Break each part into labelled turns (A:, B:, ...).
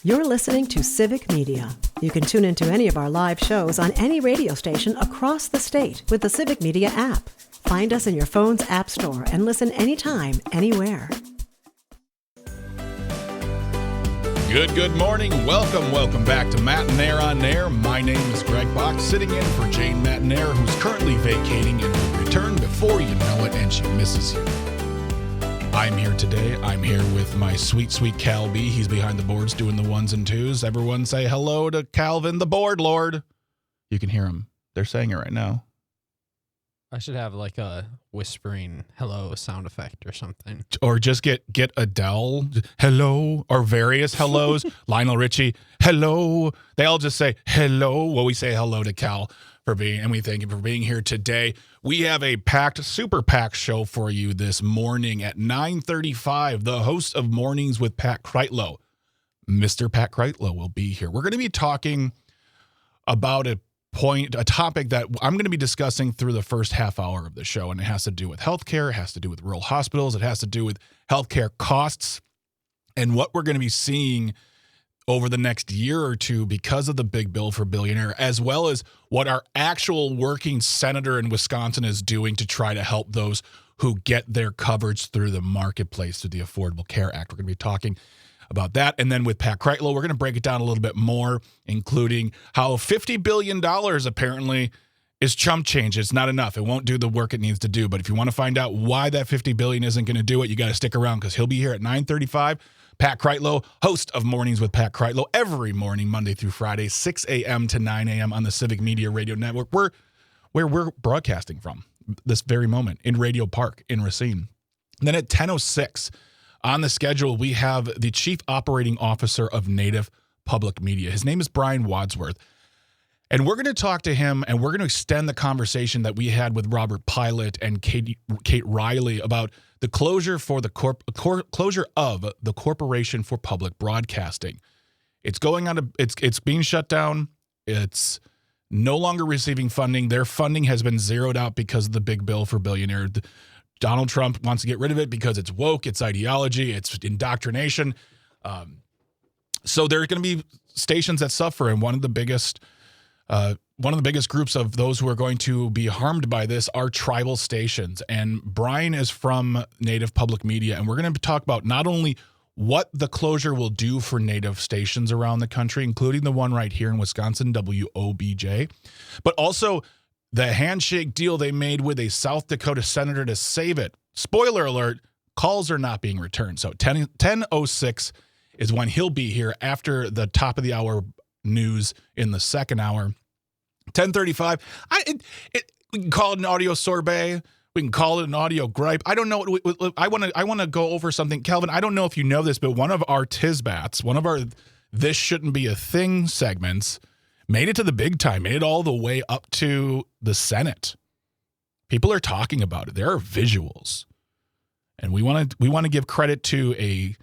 A: You're listening to Civic Media. You can tune into any of our live shows on any radio station across the state with the Civic Media app. Find us in your phone's app store and listen anytime, anywhere.
B: Good morning. Welcome back to Matt and Nair on Nair. My name is Greg Bach, sitting in for Jane Matt and Nair, who's currently vacating and will return before you know it, and she misses you. I'm here today. I'm here with my sweet Cal B. He's behind the boards doing the ones and twos. Everyone say hello to Calvin, the board lord. You can hear him. They're saying it right now.
C: I should have like a whispering hello sound effect or something.
B: Or just get Adele, hello, or various hellos. Lionel Richie, hello. They all just say hello. Well, we say hello to Cal for being, and we thank him for being here today. We have a super packed show for you this morning at 9:35. The host of Mornings with Pat Kreitlow, Mr. Pat Kreitlow, will be here. We're going to be talking about a topic that I'm going to be discussing through the first half hour of the show, and it has to do with healthcare, it has to do with rural hospitals, it has to do with healthcare costs, and what we're going to be seeing over the next year or two because of the big bill for billionaire, as well as what our actual working senator in Wisconsin is doing to try to help those who get their coverage through the marketplace, through the Affordable Care Act. We're going to be talking about that. And then with Pat Kreitlow, we're going to break it down a little bit more, including how $50 billion apparently is chump change. It's not enough. It won't do the work it needs to do. But if you want to find out why that $50 billion isn't going to do it, you got to stick around because he'll be here at 9:35. Pat Kreitlow, host of Mornings with Pat Kreitlow, every morning, Monday through Friday, 6 a.m. to 9 a.m. on the Civic Media Radio Network, where we're broadcasting from this very moment in Radio Park in Racine. And then at 10:06 on the schedule, we have the Chief Operating Officer of Native Public Media. His name is Brian Wadsworth. And we're going to talk to him, and we're going to extend the conversation that we had with Robert Pilot and Kate Riley about the closure for the closure of the Corporation for Public Broadcasting. It's going on. It's being shut down. It's no longer receiving funding. Their funding has been zeroed out because of the big bill for billionaire. Donald Trump wants to get rid of it because it's woke, it's ideology, it's indoctrination. So there are going to be stations that suffer, and one of the biggest groups of those who are going to be harmed by this are tribal stations. And Brian is from Native Public Media, and we're going to talk about not only what the closure will do for Native stations around the country, including the one right here in Wisconsin, WOBJ, but also the handshake deal they made with a South Dakota senator to save it. Spoiler alert, calls are not being returned. So 10:06 is when he'll be here after the top of the hour news in the second hour. 10:35, we can call it an audio sorbet. We can call it an audio gripe. I don't know. I want to go over something. Calvin, I don't know if you know this, but one of our Tisbats, one of our This Shouldn't Be a Thing segments, made it to the big time, made it all the way up to the Senate. People are talking about it. There are visuals. And we want to give credit to a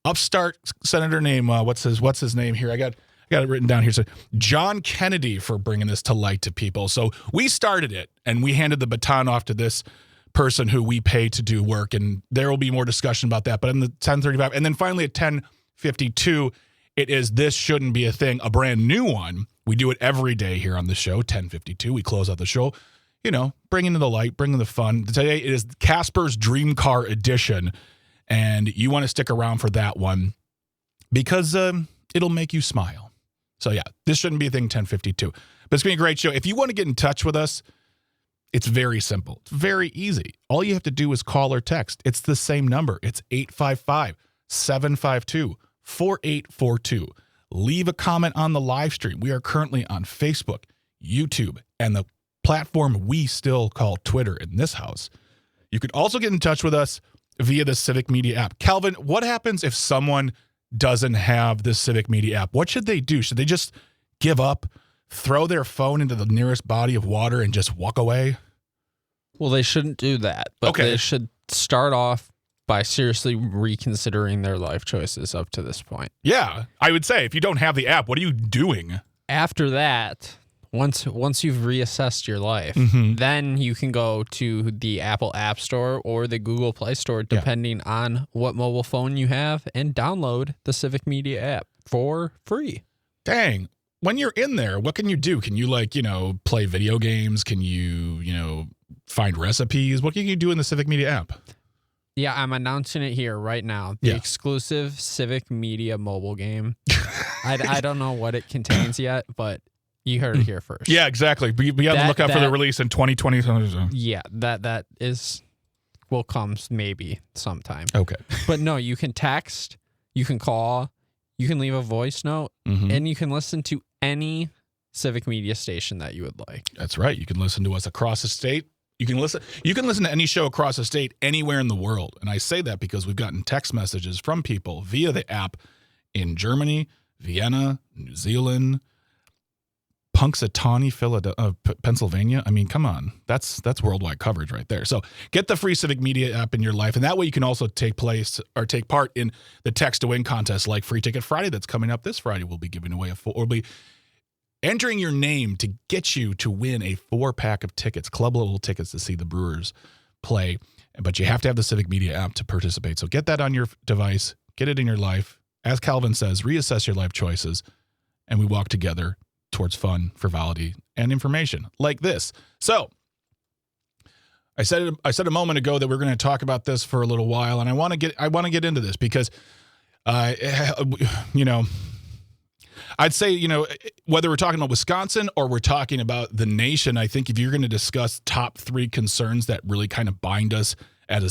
B: upstart senator named what's his name here? I got it written down here. So John Kennedy for bringing this to light to people. So we started it and we handed the baton off to this person who we pay to do work, and there will be more discussion about that. But in the 10:35 and then finally at 10:52, it is This Shouldn't Be a Thing, a brand new one. We do it every day here on the show, 10:52. We close out the show, bringing the light, bringing the fun. Today it is Casper's Dream Car Edition, and you want to stick around for that one because it'll make you smile. So yeah, This Shouldn't Be a Thing, 10:52. But it's going to be a great show. If you want to get in touch with us, it's very simple. It's very easy. All you have to do is call or text. It's the same number. It's 855-752-4842. Leave a comment on the live stream. We are currently on Facebook, YouTube, and the platform we still call Twitter in this house. You can also get in touch with us via the Civic Media app. Calvin, what happens if someone doesn't have the Civic Media app? What should they do? Should they just give up, throw their phone into the nearest body of water, and just walk away?
C: Well, they shouldn't do that, but they should start off by seriously reconsidering their life choices up to this point.
B: Yeah, I would say if you don't have the app, what are you doing?
C: After that, once you've reassessed your life, then you can go to the Apple App Store or the Google Play Store, depending on what mobile phone you have, and download the Civic Media app. for free.
B: Dang. When you're in there, what can you do? Can you play video games? Can you, find recipes? What can you do in the Civic Media app?
C: Yeah, I'm announcing it here right now. The exclusive Civic Media mobile game. I don't know what it contains yet, but you heard it here first.
B: Yeah, exactly. Be on the lookout for the release in 2020.
C: Yeah, that will come maybe sometime.
B: Okay.
C: But no, you can text, you can call, you can leave a voice note, and you can listen to any Civic Media station that you would like.
B: That's right. You can listen to us across the state. You can listen to any show across the state anywhere in the world. And I say that because we've gotten text messages from people via the app in Germany, Vienna, New Zealand, Punxsutawney, Pennsylvania. I mean, come on. That's worldwide coverage right there. So get the free Civic Media app in your life. And that way you can also take part in the Text to Win contest like Free Ticket Friday that's coming up this Friday. We'll be giving away we'll be entering your name to get you to win a 4-pack of tickets, club level tickets to see the Brewers play. But you have to have the Civic Media app to participate. So get that on your device, get it in your life. As Calvin says, reassess your life choices, and we walk together towards fun, frivolity, and information like this. So I said a moment ago that we're going to talk about this for a little while, and I want to get into this because, I'd say, whether we're talking about Wisconsin or we're talking about the nation, I think if you're going to discuss top 3 concerns that really kind of bind us as a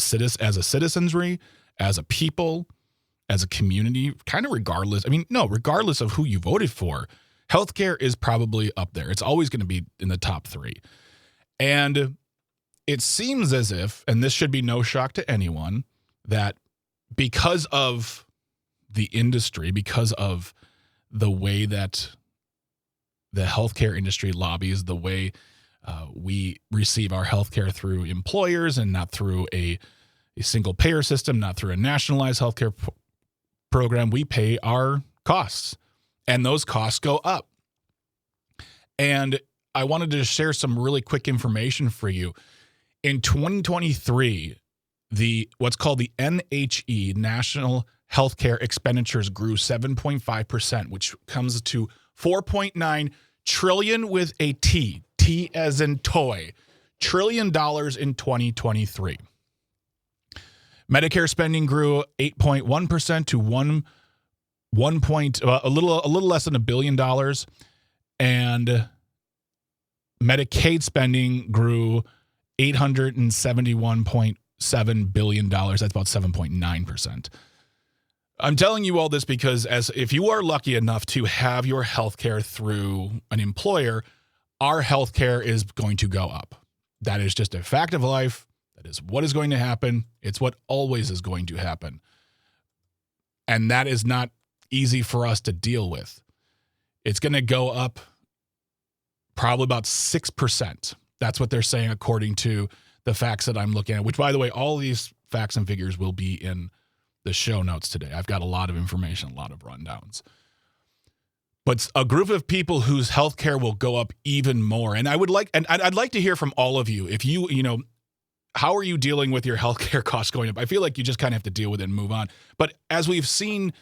B: citizenry, as a people, as a community, kind of regardless of who you voted for, healthcare is probably up there. It's always going to be in the top 3. And it seems as if, and this should be no shock to anyone, that because of the industry, because of the way that the healthcare industry lobbies, the way we receive our healthcare through employers and not through a single payer system, not through a nationalized healthcare program, we pay our costs, and those costs go up. And I wanted to share some really quick information for you. In 2023, what's called the NHE, National Healthcare Expenditures, grew 7.5%, which comes to $4.9 trillion with a T as in toy, $1 trillion in 2023. Medicare spending grew 8.1% to a little less than $1 billion, and Medicaid spending grew $871.7 billion. That's about 7.9%. I'm telling you all this because if you are lucky enough to have your health care through an employer, our health care is going to go up. That is just a fact of life. That is what is going to happen. It's what always is going to happen. And that is not easy for us to deal with. It's going to go up probably about 6%. That's what they're saying according to the facts that I'm looking at, which, by the way, all these facts and figures will be in the show notes today. I've got a lot of information, a lot of rundowns. But a group of people whose healthcare will go up even more. And I'd like to hear from all of you. If how are you dealing with your healthcare costs going up? I feel like you just kind of have to deal with it and move on. But as we've seen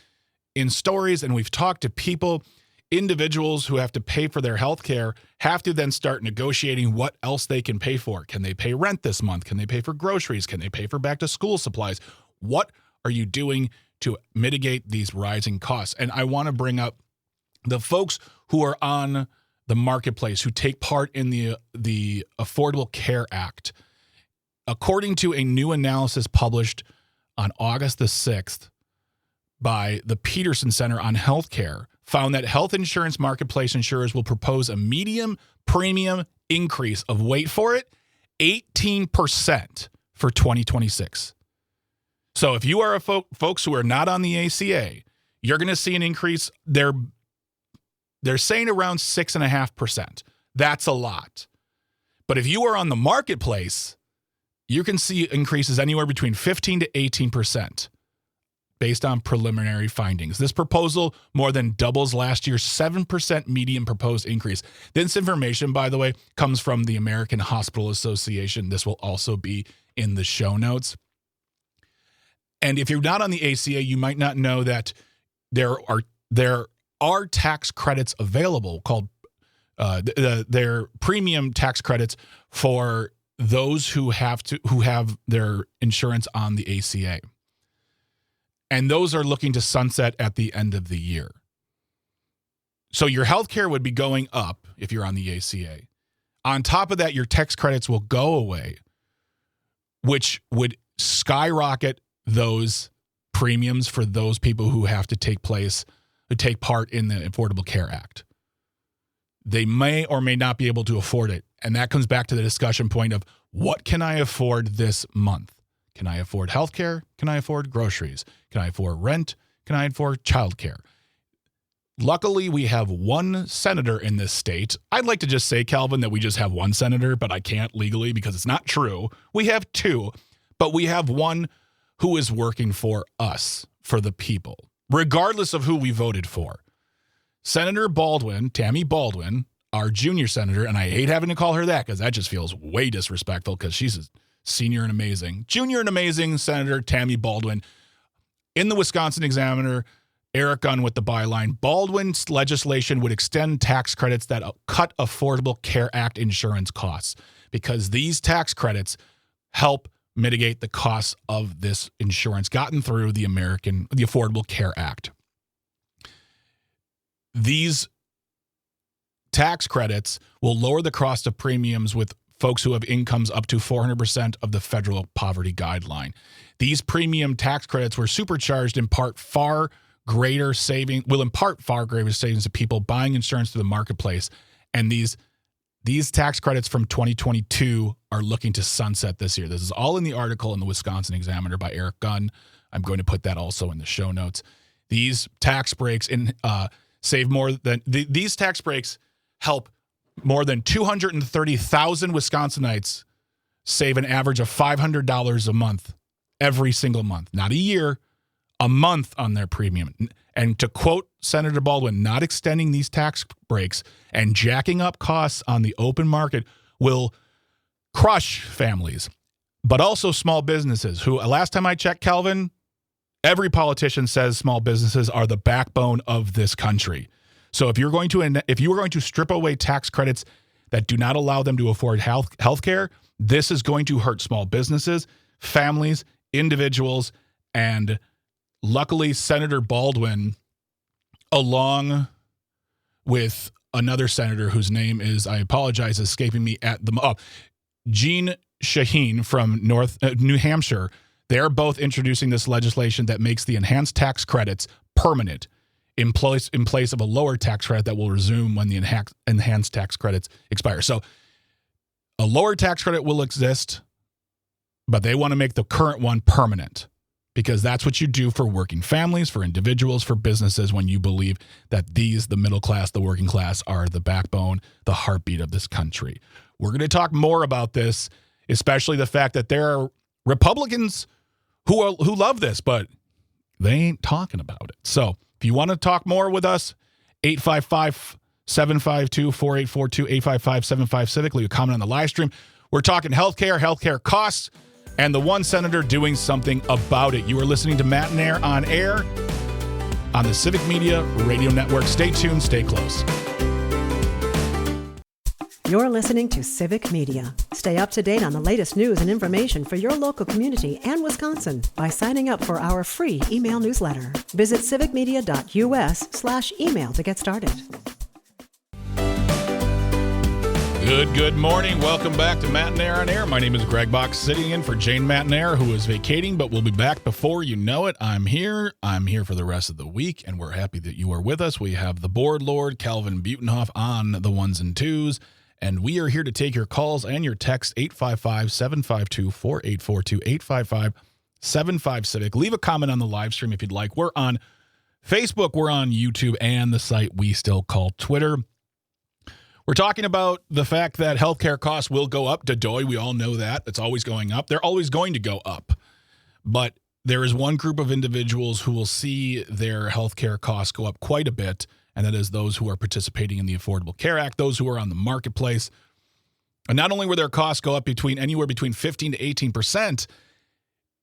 B: in stories and we've talked to people, individuals who have to pay for their healthcare have to then start negotiating what else they can pay for. Can they pay rent this month? Can they pay for groceries? Can they pay for back to school supplies? What are you doing to mitigate these rising costs? And I want to bring up the folks who are on the marketplace, who take part in the Affordable Care Act. According to a new analysis published on August the 6th by the Peterson Center on Healthcare, found that health insurance marketplace insurers will propose a medium premium increase of, wait for it, 18% for 2026. So if you are folks who are not on the ACA, you're going to see an increase. They're saying around 6.5%. That's a lot. But if you are on the marketplace, you can see increases anywhere between 15 to 18% based on preliminary findings. This proposal more than doubles last year's 7% median proposed increase. This information, by the way, comes from the American Hospital Association. This will also be in the show notes. And if you're not on the ACA, you might not know that there are there are tax credits available called their premium tax credits for those who have their insurance on the ACA. And those are looking to sunset at the end of the year. So your health care would be going up if you're on the ACA. On top of that, your tax credits will go away, which would skyrocket those premiums for those people who have to take part in the Affordable Care Act. They may or may not be able to afford it. And that comes back to the discussion point of what can I afford this month? Can I afford healthcare? Can I afford groceries? Can I afford rent? Can I afford childcare? Luckily, we have one senator in this state. I'd like to just say, Calvin, that we just have one senator, but I can't legally because it's not true. We have two, but we have one who is working for us, for the people, regardless of who we voted for. Senator Baldwin, Tammy Baldwin, our junior senator, and I hate having to call her that because that just feels way disrespectful because she's a senior and amazing. Junior and amazing Senator Tammy Baldwin. In the Wisconsin Examiner, Eric Gunn with the byline, Baldwin's legislation would extend tax credits that cut Affordable Care Act insurance costs because these tax credits help mitigate the costs of this insurance gotten through the Affordable Care Act. These tax credits will lower the cost of premiums with folks who have incomes up to 400% of the federal poverty guideline. These premium tax credits were supercharged in part impart far greater savings to people buying insurance through the marketplace. And these tax credits from 2022 are looking to sunset this year. This is all in the article in the Wisconsin Examiner by Eric Gunn. I'm going to put that also in the show notes. These tax breaks these tax breaks help more than 230,000 Wisconsinites save an average of $500 a month every single month. Not a year, a month on their premium. And to quote Senator Baldwin, not extending these tax breaks and jacking up costs on the open market will crush families, but also small businesses who, last time I checked, Calvin, every politician says small businesses are the backbone of this country. So if you are going to strip away tax credits that do not allow them to afford health care, this is going to hurt small businesses, families, individuals, and luckily Senator Baldwin, along with another senator whose name is, I apologize, escaping me at the Jeanne Shaheen from New Hampshire, they're both introducing this legislation that makes the enhanced tax credits permanent in place of a lower tax credit that will resume when the enhanced tax credits expire. So a lower tax credit will exist, but they want to make the current one permanent because that's what you do for working families, for individuals, for businesses when you believe that the middle class, the working class, are the backbone, the heartbeat of this country. We're going to talk more about this, especially the fact that there are Republicans who love this, but they ain't talking about it. So if you want to talk more with us, 855-752-4842, 855-75-CIVIC. Leave a comment on the live stream. We're talking healthcare costs, and the one senator doing something about it. You are listening to Matt and Air on air on the Civic Media Radio Network. Stay tuned. Stay close.
A: You're listening to Civic Media. Stay up to date on the latest news and information for your local community and Wisconsin by signing up for our free email newsletter. Visit civicmedia.us/email to get started.
B: Good morning. Welcome back to Matt and Air on Air. My name is Greg Box, sitting in for Jane Matt and Air, who is vacating, but we'll be back before you know it. I'm here for the rest of the week, and we're happy that you are with us. We have the board lord, Calvin Butenhoff, on the ones and twos. And we are here to take your calls and your texts, 855-752-4842, 855-75-CIVIC. Leave a comment on the live stream if you'd like. We're on Facebook, we're on YouTube, and the site we still call Twitter. We're talking about the fact that healthcare costs will go up. Dodoy, we all know that. It's always going up. They're always going to go up. But there is one group of individuals who will see their healthcare costs go up quite a bit, and that is those who are participating in the Affordable Care Act, those who are on the marketplace. And not only will their costs go up anywhere between 15 to 18%,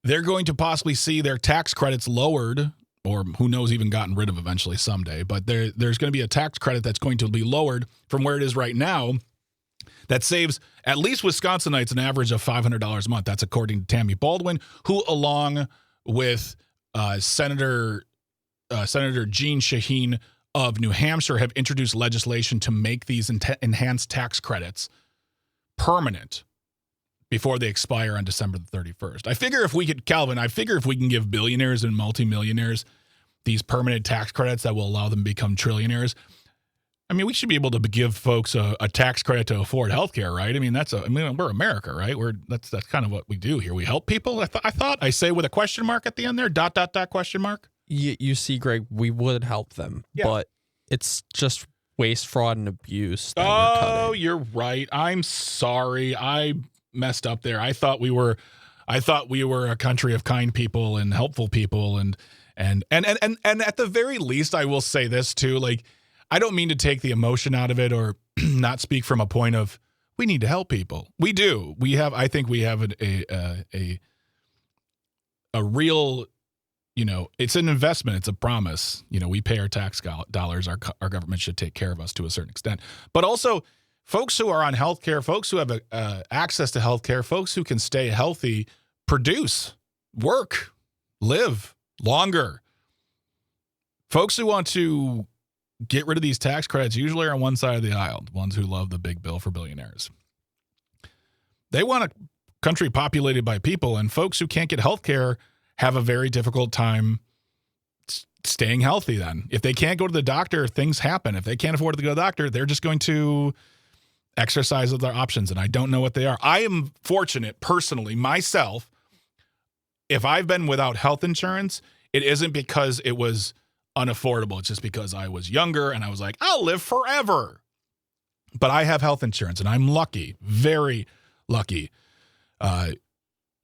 B: they're going to possibly see their tax credits lowered or who knows, even gotten rid of eventually someday. But there's going to be a tax credit that's going to be lowered from where it is right now that saves at least Wisconsinites an average of $500 a month. That's according to Tammy Baldwin, who, along with Senator Jeanne Shaheen of New Hampshire, have introduced legislation to make these enhanced tax credits permanent before they expire on December the 31st. I figure if we can give billionaires and multimillionaires these permanent tax credits that will allow them to become trillionaires, I mean, we should be able to give folks a tax credit to afford healthcare, right? I mean, we're America, right? That's kind of what we do here. We help people. I say with a question mark at the end there, ... question mark.
C: You see, Greg, we would help them, but it's just waste, fraud, and abuse.
B: Oh, you're right. I'm sorry. I messed up there. I thought we were a country of kind people and helpful people, and at the very least, I will say this too. Like, I don't mean to take the emotion out of it or not speak from a point of we need to help people. We do. I think we have a real, it's an investment. It's a promise. We pay our tax dollars. Our government should take care of us to a certain extent. But also, folks who are on healthcare, folks who have access to healthcare, folks who can stay healthy, produce, work, live longer. Folks who want to get rid of these tax credits usually are on one side of the aisle, the ones who love the big bill for billionaires. They want a country populated by people, and folks who can't get healthcare have a very difficult time staying healthy then. If they can't go to the doctor, things happen. If they can't afford to go to the doctor, they're just going to exercise other options, and I don't know what they are. I am fortunate personally, myself, if I've been without health insurance, it isn't because it was unaffordable. It's just because I was younger and I was like, I'll live forever. But I have health insurance, and I'm lucky, very lucky.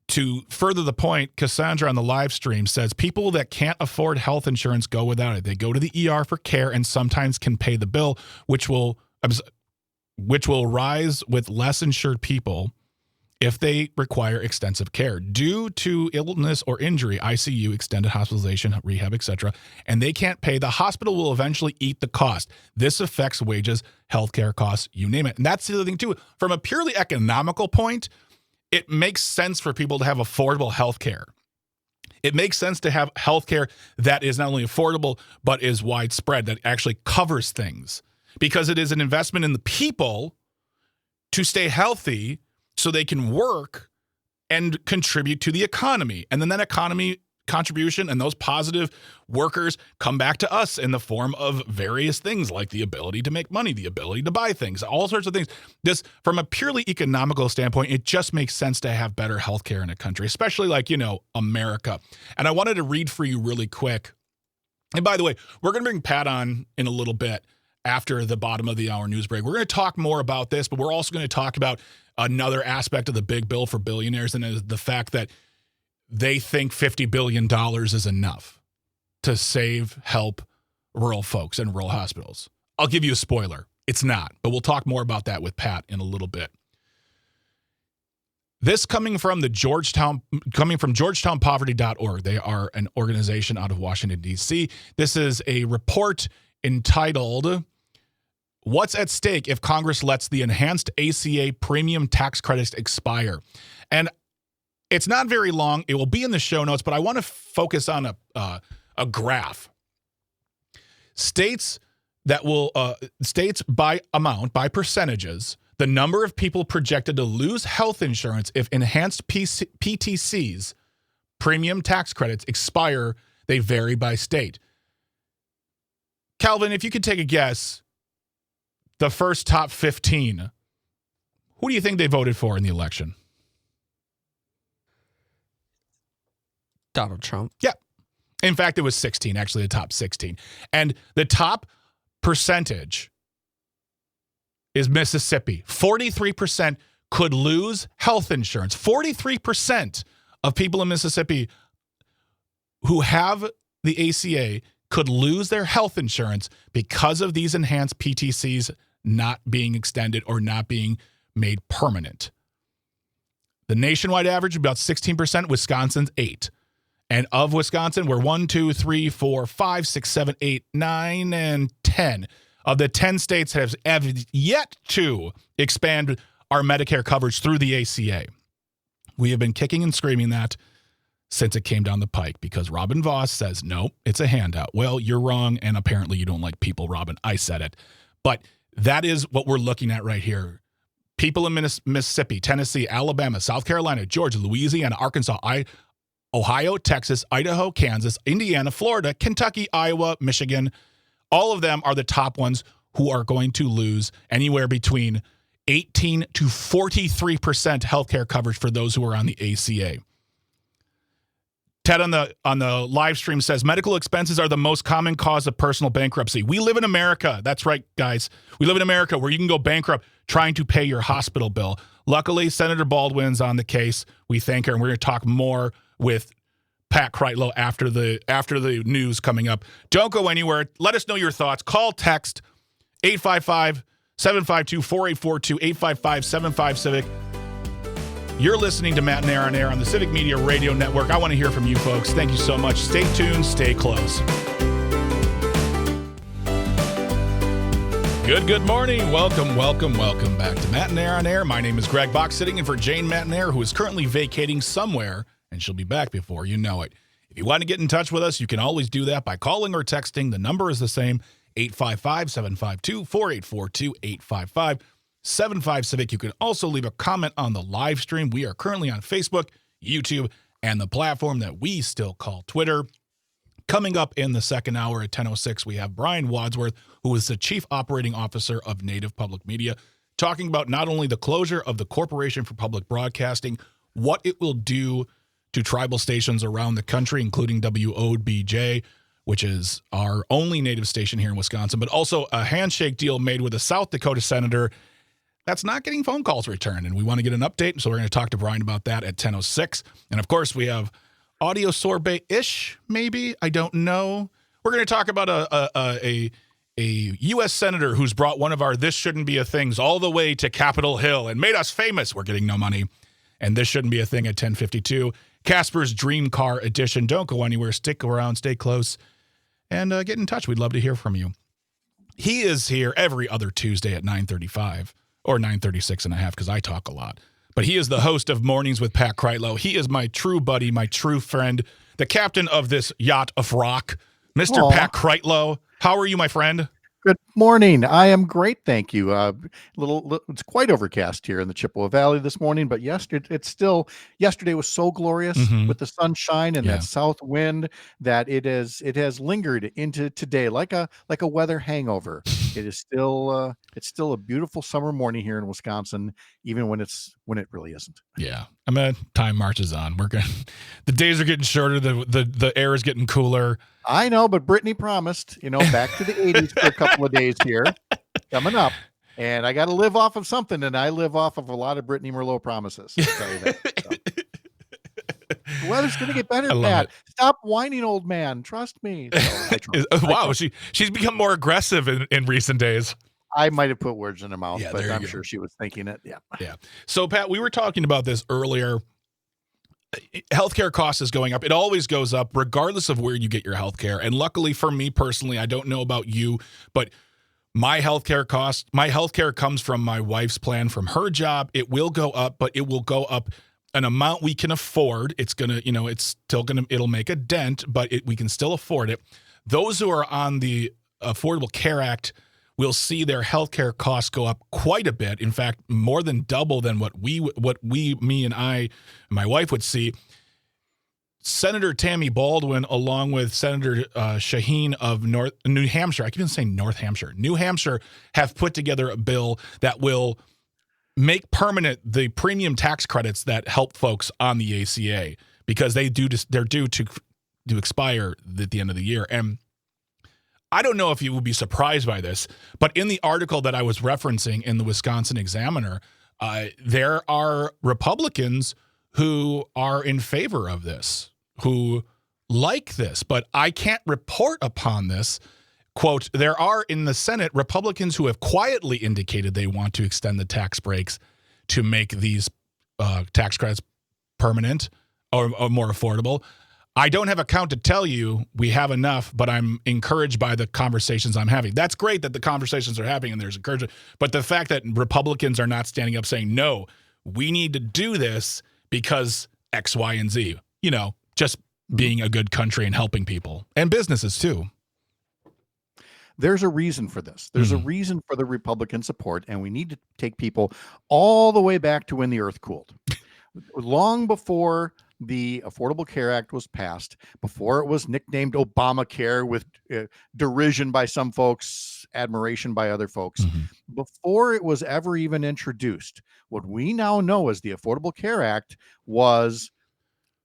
B: To further the point, Cassandra on the live stream says people that can't afford health insurance go without it. They go to the ER for care and sometimes can pay the bill, which will rise with less insured people if they require extensive care due to illness or injury, ICU, extended hospitalization, rehab, etc., and they can't pay. The hospital will eventually eat the cost. This affects wages, healthcare costs, you name it. And that's the other thing too. From a purely economical point, it makes sense for people to have affordable healthcare. It makes sense to have healthcare that is not only affordable, but is widespread, that actually covers things, because it is an investment in the people to stay healthy so they can work and contribute to the economy. And then that economy contribution and those positive workers come back to us in the form of various things like the ability to make money, the ability to buy things, all sorts of things. This, from a purely economical standpoint, it just makes sense to have better healthcare in a country, especially like, America. And I wanted to read for you really quick. And by the way, we're going to bring Pat on in a little bit after the bottom of the hour news break. We're going to talk more about this, but we're also going to talk about another aspect of the big bill for billionaires, and the fact that they think $50 billion is enough to help rural folks and rural hospitals. I'll give you a spoiler. It's not, but we'll talk more about that with Pat in a little bit. This coming from GeorgetownPoverty.org. They are an organization out of Washington, D.C. This is a report entitled, "What's at Stake If Congress Lets the Enhanced ACA Premium Tax Credits Expire?" And it's not very long. It will be in the show notes, but I want to focus on a graph. States by amount, by percentages, the number of people projected to lose health insurance if enhanced PTCs, premium tax credits, expire. They vary by state. Calvin, if you could take a guess, the first top 15, who do you think they voted for in the election?
C: Donald Trump.
B: Yeah. In fact, it was 16, actually the top 16. And the top percentage is Mississippi. 43% could lose health insurance. 43% of people in Mississippi who have the ACA could lose their health insurance because of these enhanced PTCs not being extended or not being made permanent. The nationwide average is about 16%. Wisconsin's 8%. And of Wisconsin, we're 1, 2, 3, 4, 5, 6, 7, 8, 9, and 10. Of the 10 states have yet to expand our Medicare coverage through the ACA. We have been kicking and screaming that since it came down the pike because Robin Vos says, nope, it's a handout. Well, you're wrong, and apparently you don't like people, Robin. I said it. But that is what we're looking at right here. People in Mississippi, Tennessee, Alabama, South Carolina, Georgia, Louisiana, Arkansas, Ohio, Texas, Idaho, Kansas, Indiana, Florida, Kentucky, Iowa, Michigan, all of them are the top ones who are going to lose anywhere between 18 to 43% healthcare coverage for those who are on the ACA. Ted on the live stream says medical expenses are the most common cause of personal bankruptcy. We live in America. That's right, guys. We live in America where you can go bankrupt trying to pay your hospital bill. Luckily, Senator Baldwin's on the case. We thank her, and we're going to talk more with Pat Kreitlow after the news coming up. Don't go anywhere. Let us know your thoughts. Call, text 855-752-4842, 855-75-CIVIC. You're listening to Matt and Aaron Air on the Civic Media Radio Network. I want to hear from you folks. Thank you so much. Stay tuned. Stay close. Good morning. Welcome back to Matt and Aaron Air. My name is Greg Bach, sitting in for Jane Matnair, who is currently vacating somewhere, and she'll be back before you know it. If you want to get in touch with us, you can always do that by calling or texting. The number is the same, 855-752-4842, 855-75-CIVIC. You can also leave a comment on the live stream. We are currently on Facebook, YouTube, and the platform that we still call Twitter. Coming up in the second hour at 10:06, we have Brian Wadsworth, who is the Chief Operating Officer of Native Public Media, talking about not only the closure of the Corporation for Public Broadcasting, what it will do to tribal stations around the country, including WOBJ, which is our only Native station here in Wisconsin, but also a handshake deal made with a South Dakota senator that's not getting phone calls returned. And we want to get an update, so we're going to talk to Brian about that at 10:06. And, of course, we have audio sorbet-ish, maybe. I don't know. We're going to talk about a U.S. senator who's brought one of our This Shouldn't Be a Things all the way to Capitol Hill and made us famous. We're getting no money. And This Shouldn't Be a Thing at 10:52. Casper's Dream Car Edition. Don't go anywhere. Stick around. Stay close. And get in touch. We'd love to hear from you. He is here every other Tuesday at 9:35 or 9:36 and a half because I talk a lot. But he is the host of Mornings with Pat Kreitlow. He is my true buddy, my true friend, the captain of this yacht of rock, Mr. Pat Kreitlow. How are you, my friend?
D: Good morning. I am great, thank you. It's quite overcast here in the Chippewa Valley this morning, but yesterday was so glorious with the sunshine and that south wind that it has lingered into today like a weather hangover. It is still a beautiful summer morning here in Wisconsin, even when it really isn't.
B: Yeah, time marches on. The days are getting shorter. The air is getting cooler.
D: I know, but Brittany promised, back to the 80s for a couple of days here coming up. And I got to live off of something, and I live off of a lot of Brittany Merlot promises. I'll tell you that. So. The weather's going to get better, Pat. Stop whining, old man. Trust me. So
B: wow, she's become more aggressive in recent days.
D: I might have put words in her mouth, but I'm sure she was thinking it. Yeah.
B: Yeah. So, Pat, we were talking about this earlier. Healthcare cost is going up. It always goes up regardless of where you get your healthcare. And luckily for me personally, I don't know about you, but my healthcare comes from my wife's plan from her job. It will go up, but it will go up an amount we can afford. It's going to, it'll make a dent, but we can still afford it. Those who are on the Affordable Care Act will see their healthcare costs go up quite a bit. In fact, more than double than what me and my wife would see. Senator Tammy Baldwin, along with Senator Shaheen of New Hampshire, I keep on saying North Hampshire, New Hampshire, have put together a bill that will make permanent the premium tax credits that help folks on the ACA because they're due to expire at the end of the year. And I don't know if you will be surprised by this, but in the article that I was referencing in the Wisconsin Examiner, there are Republicans who are in favor of this, who like this, but I can't report upon this. Quote, there are in the Senate Republicans who have quietly indicated they want to extend the tax breaks to make these tax credits permanent or more affordable. I don't have a count to tell you we have enough, but I'm encouraged by the conversations I'm having. That's great that the conversations are happening and there's encouragement. But the fact that Republicans are not standing up saying, no, we need to do this because X, Y, and Z, just being a good country and helping people and businesses too.
D: There's a reason for this. There's a reason for the Republican support, and we need to take people all the way back to when the earth cooled. Long before the Affordable Care Act was passed, before it was nicknamed Obamacare with derision by some folks, admiration by other folks, before it was ever even introduced, what we now know as the Affordable Care Act was,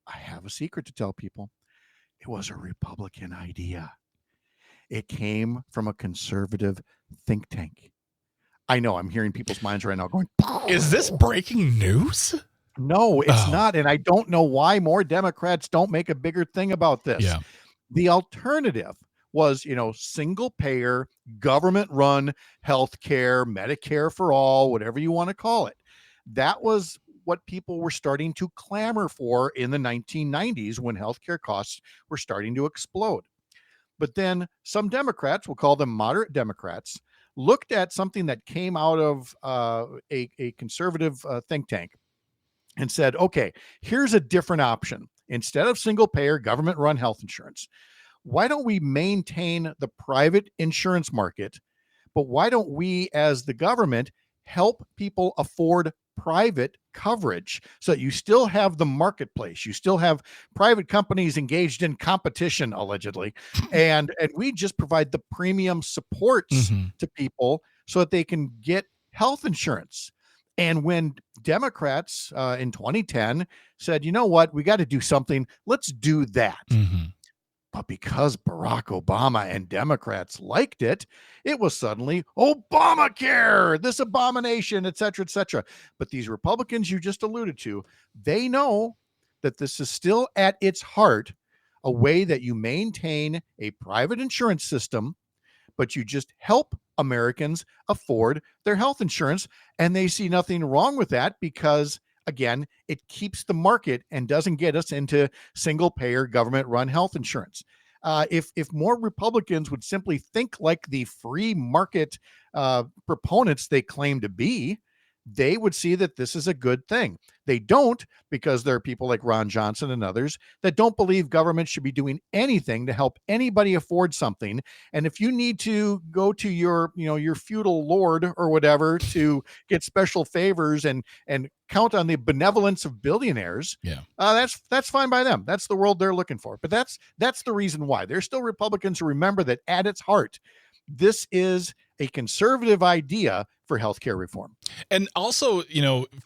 D: I have a secret to tell people, it was a Republican idea. It came from a conservative think tank. I know I'm hearing people's minds right now going,
B: is this breaking news?
D: No, it's not. And I don't know why more Democrats don't make a bigger thing about this.
B: Yeah.
D: The alternative was, single payer, government run healthcare, Medicare for all, whatever you want to call it. That was what people were starting to clamor for in the 1990s when healthcare costs were starting to explode. But then some Democrats, we'll call them moderate Democrats, looked at something that came out of a conservative think tank and said, okay, here's a different option. Instead of single payer government run health insurance, why don't we maintain the private insurance market? But why don't we, as the government, help people afford private coverage so that you still have the marketplace, you still have private companies engaged in competition, allegedly, and we just provide the premium supports to people so that they can get health insurance. And when Democrats in 2010 said, you know what, we got to do something, let's do that. But because Barack Obama and Democrats liked it, it was suddenly Obamacare, this abomination, et cetera, et cetera. But these Republicans you just alluded to, they know that this is still at its heart a way that you maintain a private insurance system, but you just help Americans afford their health insurance. And they see nothing wrong with that because, again, it keeps the market and doesn't get us into single payer government run health insurance. If more Republicans would simply think like the free market proponents they claim to be, they would see that this is a good thing. They don't, because there are people like Ron Johnson and others that don't believe government should be doing anything to help anybody afford something. And if you need to go to your feudal lord or whatever to get special favors and count on the benevolence of billionaires, that's fine by them. That's the world they're looking for. But that's the reason why. There's still Republicans who remember that at its heart, this is a conservative idea for healthcare reform.
B: And also,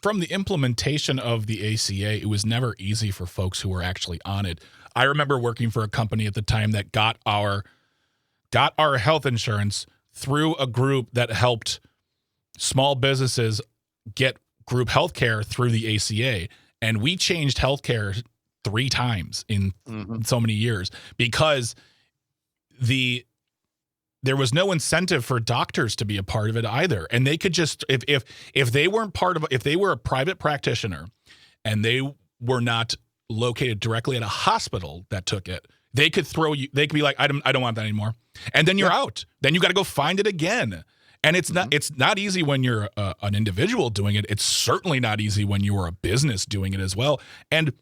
B: from the implementation of the ACA, it was never easy for folks who were actually on it. I remember working for a company at the time that got our health insurance through a group that helped small businesses get group healthcare through the ACA. And we changed healthcare 3 times in so many years because there was no incentive for doctors to be a part of it either. And they could just, if they weren't if they were a private practitioner and they were not located directly at a hospital that took it, they could be like, I don't want that anymore. And then you're out. Then you got to go find it again. And it's not easy when you're an individual doing it. It's certainly not easy when you are a business doing it as well. And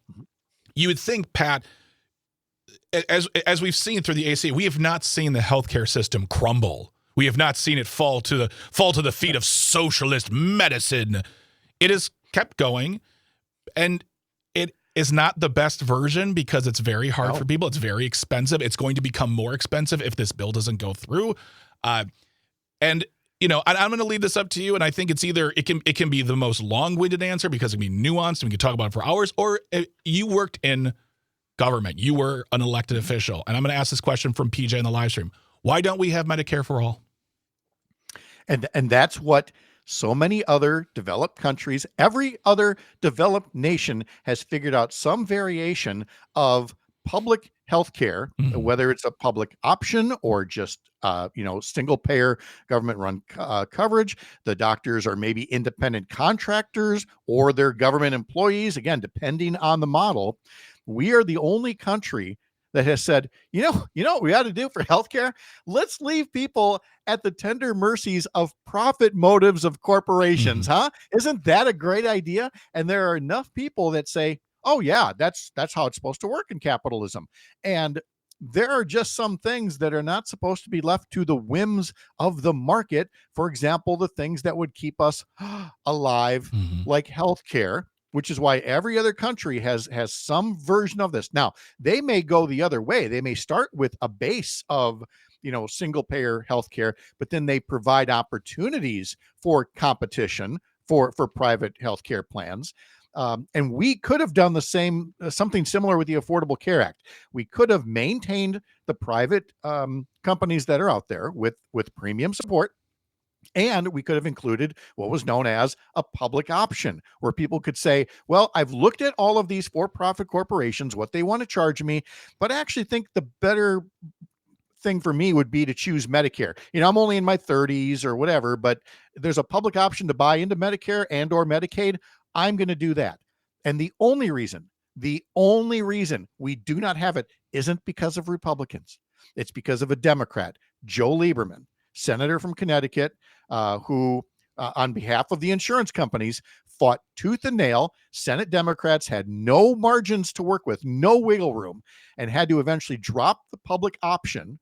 B: you would think, Pat, as we've seen through the ACA, we have not seen the healthcare system crumble. We have not seen it fall to the feet of socialist medicine. It has kept going, and it is not the best version because it's very hard for people. It's very expensive. It's going to become more expensive if this bill doesn't go through. And I'm going to leave this up to you. And I think it's either it can be the most long-winded answer because it can be nuanced and we can talk about it for hours, or you worked in government. You were an elected official. And I'm going to ask this question from PJ in the live stream. Why don't we have Medicare for all?
D: And that's what so many other developed countries, every other developed nation has figured out some variation of public health care, whether it's a public option or just, single payer government run coverage. The doctors are maybe independent contractors or they're government employees, again, depending on the model. we are the only country that has said, you know what we ought to do for healthcare? Let's leave people at the tender mercies of profit motives of corporations, huh? Isn't that a great idea? And there are enough people that say, oh yeah, that's how it's supposed to work in capitalism. And there are just some things that are not supposed to be left to the whims of the market. For example, the things that would keep us alive, like healthcare, which is why every other country has some version of this. Now, they may go the other way. They may start with a base of, single payer healthcare, but then they provide opportunities for competition for private healthcare plans. And we could have done the same, something similar with the Affordable Care Act. We could have maintained the private companies that are out there with premium support. And we could have included what was known as a public option, where people could say, well, I've looked at all of these for-profit corporations, what they want to charge me, but I actually think the better thing for me would be to choose Medicare. I'm only in my 30s or whatever, but there's a public option to buy into Medicare and or Medicaid. I'm going to do that. And the only reason we do not have it isn't because of Republicans. It's because of a Democrat, Joe Lieberman, senator from Connecticut, who, on behalf of the insurance companies, fought tooth and nail. Senate Democrats had no margins to work with, no wiggle room, and had to eventually drop the public option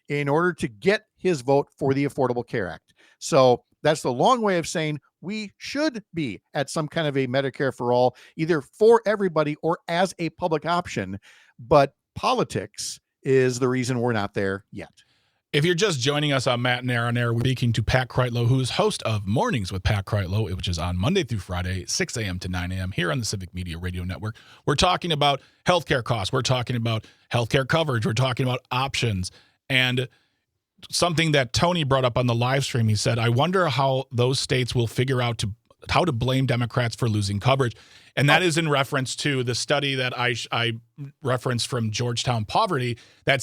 D: in order to get his vote for the Affordable Care Act. So that's the long way of saying we should be at some kind of a Medicare for all, either for everybody or as a public option. But politics is the reason we're not there yet.
B: If you're just joining us on Matt and Aaron on Air, we're speaking to Pat Kreitlow, who's host of Mornings with Pat Kreitlow, which is on Monday through Friday, 6 a.m. to 9 a.m. here on the Civic Media Radio Network. We're talking about healthcare costs. We're talking about healthcare coverage. We're talking about options. And something that Tony brought up on the live stream, he said, I wonder how those states will figure out how to blame Democrats for losing coverage. And that is in reference to the study that I referenced from Georgetown Poverty that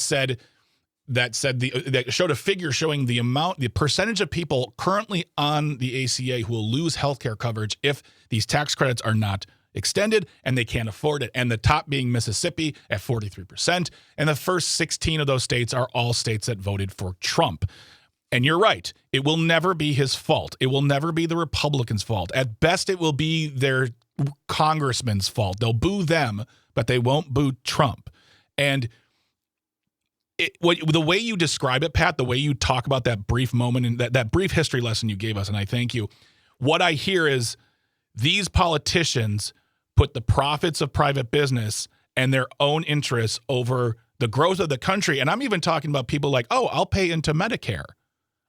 B: showed a figure showing the percentage of people currently on the ACA who will lose healthcare coverage if these tax credits are not extended and they can't afford it. And the top being Mississippi at 43%. And the first 16 of those states are all states that voted for Trump. And you're right. It will never be his fault. It will never be the Republicans' fault. At best, it will be their congressman's fault. They'll boo them, but they won't boo Trump. And the way you describe it, Pat, the way you talk about that brief moment and that brief history lesson you gave us, and I thank you, what I hear is these politicians put the profits of private business and their own interests over the growth of the country. And I'm even talking about people like, oh, I'll pay into Medicare.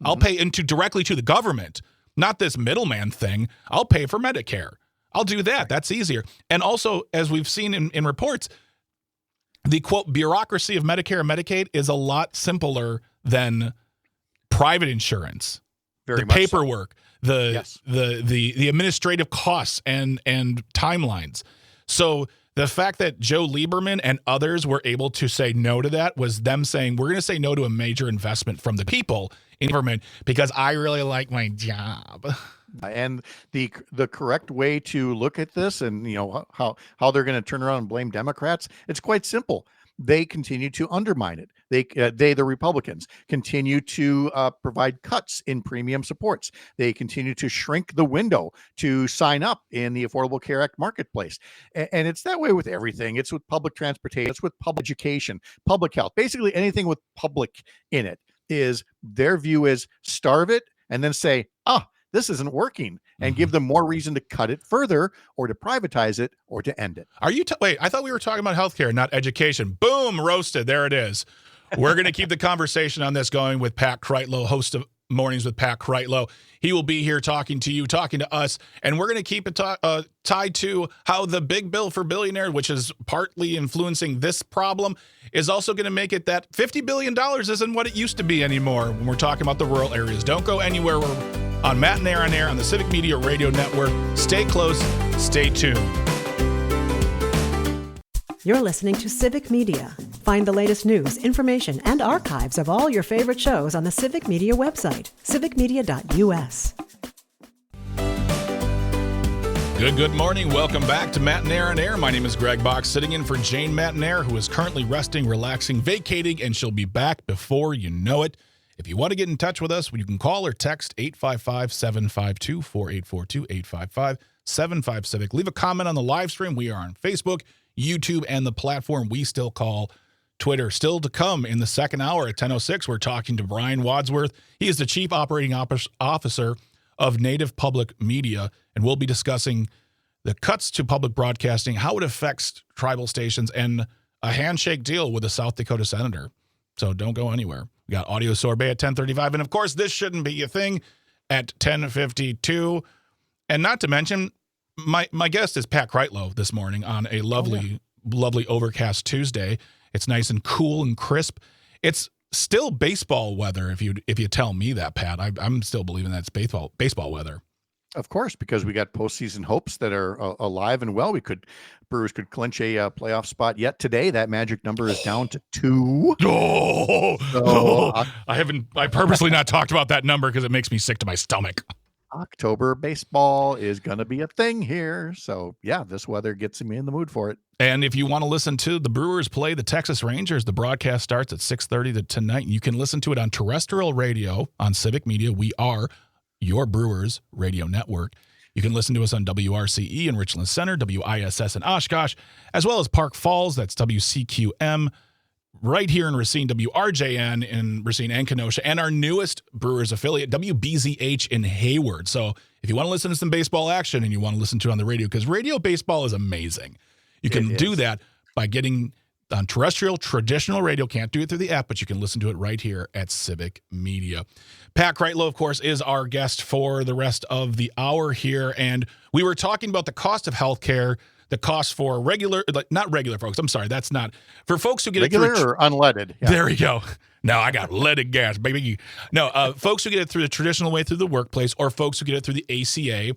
B: I'll pay into directly to the government, not this middleman thing. I'll pay for Medicare. I'll do that. That's easier. And also, as we've seen in reports, the quote bureaucracy of Medicare and Medicaid is a lot simpler than private insurance.
D: Very
B: the
D: much
B: paperwork,
D: so. Yes.
B: the administrative costs and timelines. So the fact that Joe Lieberman and others were able to say no to that was them saying, we're going to say no to a major investment from the people in government because I really like my job.
D: And the correct way to look at this and, how they're going to turn around and blame Democrats, it's quite simple. They continue to undermine it. The Republicans, continue to provide cuts in premium supports. They continue to shrink the window to sign up in the Affordable Care Act marketplace. And it's that way with everything. It's with public transportation. It's with public education, public health. Basically anything with public in it is their view is starve it and then say, this isn't working, and give them more reason to cut it further or to privatize it or to end it.
B: Are you wait, I thought we were talking about healthcare, not education. Boom, roasted. There it is. We're going to keep the conversation on this going with Pat Kreitlow, host of Mornings with Pat Kreitlow. He will be here talking to you, talking to us, and we're going to keep it tied to how the big bill for billionaires, which is partly influencing this problem, is also going to make it that $50 billion isn't what it used to be anymore when we're talking about the rural areas. Don't go anywhere. We're on Matt and Aaron on Air on the Civic Media Radio Network. Stay close. Stay tuned.
A: You're listening to Civic Media. Find the latest news, information, and archives of all your favorite shows on the Civic Media website, civicmedia.us.
B: Good morning. Welcome back to Matinaire on Air. My name is Greg Box, sitting in for Jane Matinaire, who is currently resting, relaxing, vacating, and she'll be back before you know it. If you want to get in touch with us, you can call or text 855-752-4842, 855-75-CIVIC. Leave a comment on the live stream. We are on Facebook, YouTube, and the platform we still call Twitter. Still to come in the second hour at 10:06, we're talking to Brian Wadsworth. He is the Chief Operating Officer of Native Public Media, and we'll be discussing the cuts to public broadcasting, how it affects tribal stations, and a handshake deal with a South Dakota senator. So don't go anywhere. We got Audio Sorbet at 10:35, and of course, this shouldn't be a thing at 10:52. And not to mention, my guest is Pat Kreitlow this morning on a lovely overcast Tuesday. It's nice and cool and crisp. It's still baseball weather, if you tell me that, Pat. I'm still believing that it's baseball weather.
D: Of course, because we got postseason hopes that are alive and well. Brewers could clinch a playoff spot yet today. That magic number is down to 2.
B: I purposely not talked about that number because it makes me sick to my stomach.
D: October baseball is going to be a thing here. So, yeah, this weather gets me in the mood for it.
B: And if you want to listen to the Brewers play the Texas Rangers, the broadcast starts at 6:30 tonight. You can listen to it on terrestrial radio on Civic Media. We are your Brewers radio network. You can listen to us on WRCE in Richland Center, WISS in Oshkosh, as well as Park Falls. That's WCQM. Right here in Racine, WRJN in Racine and Kenosha, and our newest Brewers affiliate, WBZH in Hayward. So if you want to listen to some baseball action and you want to listen to it on the radio, because radio baseball is amazing, you can do that by getting on terrestrial, traditional radio. Can't do it through the app, but you can listen to it right here at Civic Media. Pat Kreitlow, of course, is our guest for the rest of the hour here, and we were talking about the cost of healthcare. The cost for not regular folks. I'm sorry, that's not for folks who get
D: regular
B: it through
D: or unleaded.
B: Yeah. There we go. No, I got leaded gas, baby. No, folks who get it through the traditional way through the workplace, or folks who get it through the ACA,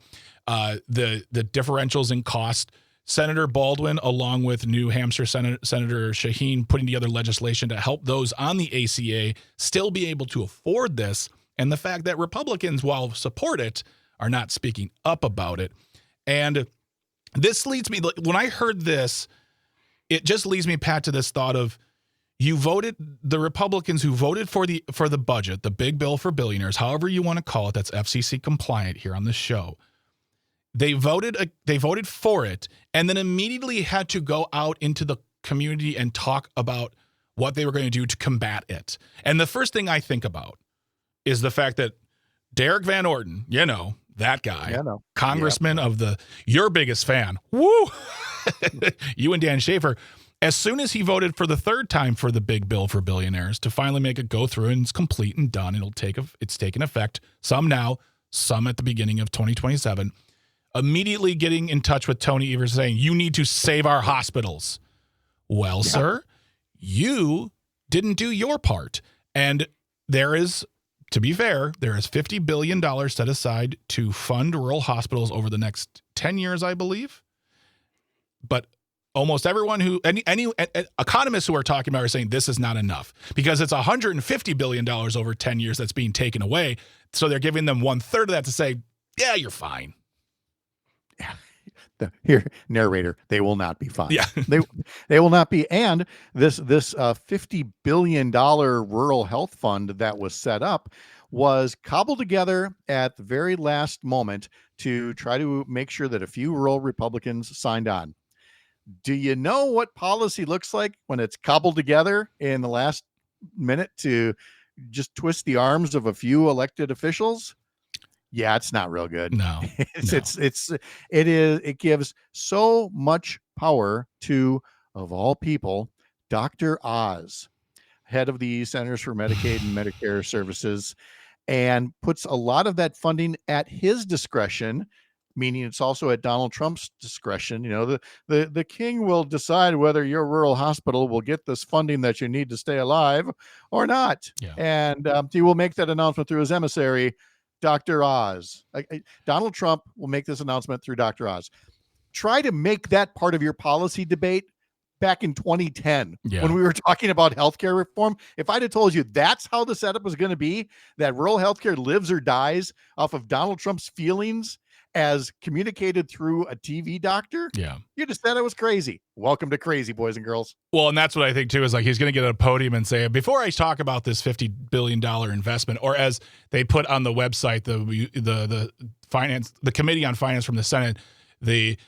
B: the differentials in cost. Senator Baldwin, along with New Hampshire Senator Shaheen, putting together legislation to help those on the ACA still be able to afford this, and the fact that Republicans, while support it, are not speaking up about it, and this leads me, when I heard this, it just leads me, Pat, to this thought of the Republicans who voted for the budget, the big bill for billionaires, however you want to call it, that's FCC compliant here on the show. They voted for it and then immediately had to go out into the community and talk about what they were going to do to combat it. And the first thing I think about is the fact that Derek Van Orden, that guy, congressman of your biggest fan, woo, you and Dan Schaefer, as soon as he voted for the third time for the big bill for billionaires to finally make it go through and it's complete and done, it's taken effect, some now, some at the beginning of 2027, immediately getting in touch with Tony Evers saying, you need to save our hospitals. Well, sir, you didn't do your part. And to be fair, there is $50 billion set aside to fund rural hospitals over the next 10 years, I believe. But almost everyone any economists who are talking about are saying this is not enough because it's $150 billion over 10 years that's being taken away. So they're giving them 1/3 of that to say, yeah, you're fine.
D: Here, narrator, they will not be fine.
B: Yeah.
D: they will not be. And this $50 billion rural health fund that was set up was cobbled together at the very last moment to try to make sure that a few rural Republicans signed on. Do you know what policy looks like when it's cobbled together in the last minute to just twist the arms of a few elected officials? Yeah, it's not real good.
B: No,
D: it gives so much power to, of all people, Dr. Oz, head of the Centers for Medicaid and Medicare Services, and puts a lot of that funding at his discretion, meaning it's also at Donald Trump's discretion. The king will decide whether your rural hospital will get this funding that you need to stay alive or not.
B: Yeah.
D: And he will make that announcement through his emissary, Dr. Oz. Donald Trump will make this announcement through Dr. Oz. Try to make that part of your policy debate back in 2010 when we were talking about healthcare reform. If I'd have told you that's how the setup was going to be, that rural healthcare lives or dies off of Donald Trump's feelings as communicated through a TV doctor, you just said it was crazy. Welcome to crazy, boys and girls.
B: Well, and that's what I think too, is like he's going to get on a podium and say, before I talk about this $50 billion investment, or as they put on the website, the Committee on Finance from the Senate, the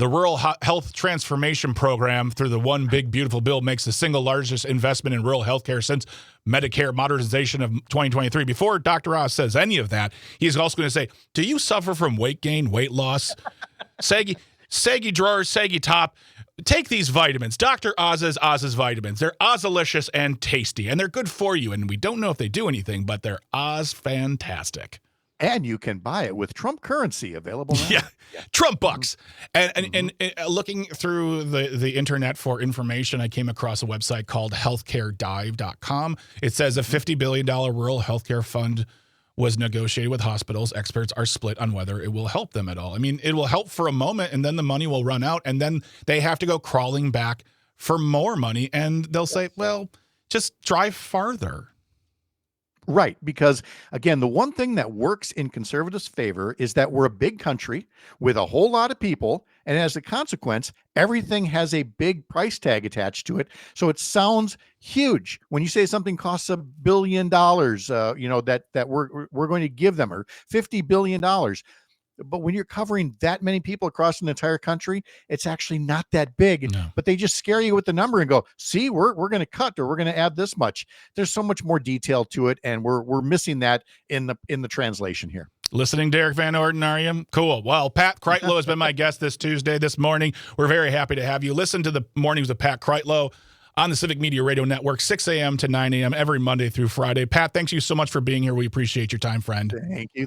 B: Rural Health Transformation Program through the One Big Beautiful Bill makes the single largest investment in rural health care since Medicare modernization of 2023. Before Dr. Oz says any of that, he's also going to say, do you suffer from weight gain, weight loss, saggy drawers, saggy top? Take these vitamins, Dr. Oz's vitamins. They're Ozalicious and tasty, and they're good for you. And we don't know if they do anything, but they're Oz fantastic.
D: And you can buy it with Trump currency available now.
B: Yeah, Trump bucks. And looking through the internet for information, I came across a website called healthcaredive.com. It says a $50 billion rural healthcare fund was negotiated with hospitals. Experts are split on whether it will help them at all. I mean, it will help for a moment, and then the money will run out, and then they have to go crawling back for more money, and they'll say, well, just drive farther.
D: Right, because again, the one thing that works in conservatives' favor is that we're a big country with a whole lot of people, and as a consequence, everything has a big price tag attached to it. So it sounds huge when you say something costs $1 billion, that we're going to give them, or $50 billion. But when you're covering that many people across an entire country, it's actually not that big. No. But they just scare you with the number and go, see, we're going to cut, or we're going to add this much. There's so much more detail to it, and we're missing that in the translation here.
B: Listening, Derek Van Orden, are you? Cool. Well, Pat Kreitlow has been my guest this morning. We're very happy to have you. Listen to the Mornings with Pat Kreitlow on the Civic Media Radio Network, 6 a.m. to 9 a.m. every Monday through Friday. Pat, thanks you so much for being here. We appreciate your time, friend.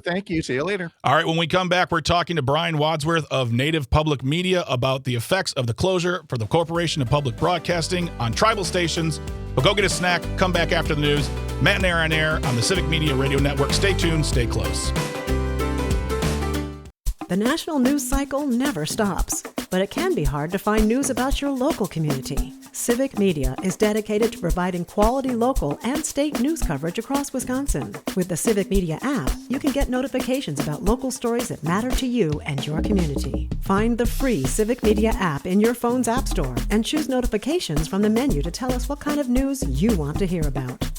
D: Thank you. See you later.
B: All right, when we come back, we're talking to Brian Wadsworth of Native Public Media about the effects of the closure for the Corporation of Public Broadcasting on tribal stations. But go get a snack. Come back after the news. Matt and Aaron on air on the Civic Media Radio Network. Stay tuned. Stay close.
A: The national news cycle never stops, but it can be hard to find news about your local community. Civic Media is dedicated to providing quality local and state news coverage across Wisconsin. With the Civic Media app, you can get notifications about local stories that matter to you and your community. Find the free Civic Media app in your phone's app store and choose notifications from the menu to tell us what kind of news you want to hear about.